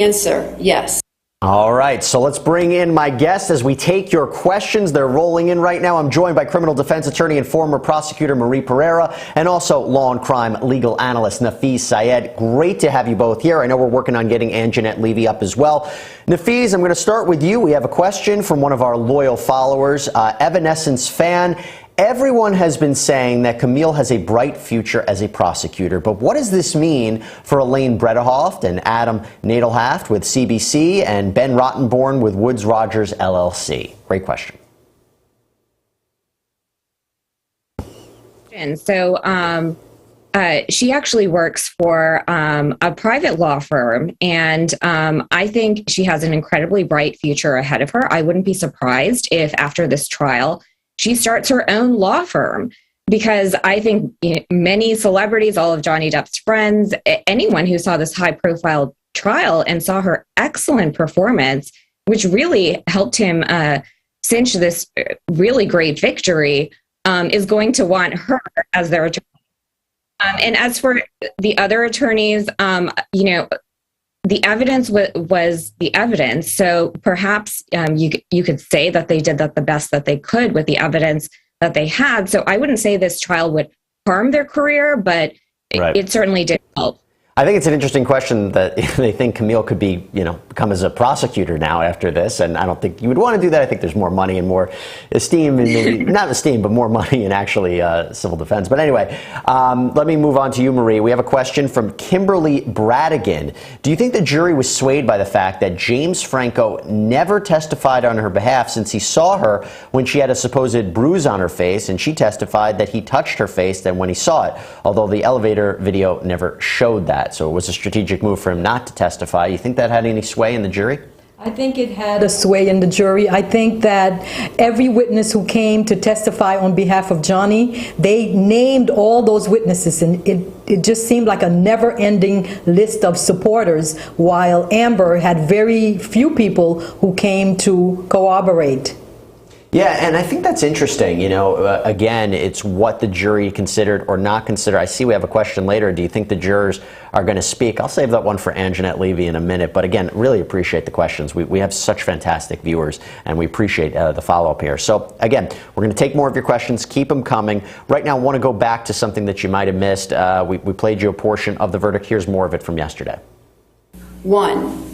Answer, yes. All right, so let's bring in my guests as we take your questions. They're rolling in right now. I'm joined by criminal defense attorney and former prosecutor Marie Pereira and also law and crime legal analyst Nafeez Syed. Great to have you both here. I know we're working on getting Anjanette Levy up as well. Nafeez, I'm going to start with you. We have a question from one of our loyal followers, Evanescence fan. Everyone has been saying that Camille has a bright future as a prosecutor, but what does this mean for Elaine Bredehoft and Adam Nadelhaft with CBC and Ben Rottenborn with Woods Rogers LLC? Great question. So she actually works for a private law firm, and I think she has an incredibly bright future ahead of her. I wouldn't be surprised if after this trial, she starts her own law firm, because I think many celebrities, all of Johnny Depp's friends, anyone who saw this high-profile trial and saw her excellent performance, which really helped him cinch this really great victory, is going to want her as their attorney. And as for the other attorneys, the evidence was the evidence. So perhaps you could say that they did that the best that they could with the evidence that they had. So I wouldn't say this trial would harm their career, but it certainly did help. I think it's an interesting question that they think Camille could be, become as a prosecutor now after this, and I don't think you would want to do that. I think there's more money and more esteem, and maybe not esteem, but more money in actually civil defense. But anyway, let me move on to you, Marie. We have a question from Kimberly Bradigan. Do you think the jury was swayed by the fact that James Franco never testified on her behalf, since he saw her when she had a supposed bruise on her face, and she testified that he touched her face then when he saw it, although the elevator video never showed that? So it was a strategic move for him not to testify. You think that had any sway in the jury? I think it had a sway in the jury. I think that every witness who came to testify on behalf of Johnny, they named all those witnesses, and it just seemed like a never-ending list of supporters, while Amber had very few people who came to corroborate. Yeah, and I think that's interesting. Again, it's what the jury considered or not considered. I see we have a question later. Do you think the jurors are going to speak? I'll save that one for Anjanette Levy in a minute. But again, really appreciate the questions. We have such fantastic viewers, and we appreciate the follow-up here. So again, we're going to take more of your questions. Keep them coming. Right now, I want to go back to something that you might have missed. We played you a portion of the verdict. Here's more of it from yesterday. 1.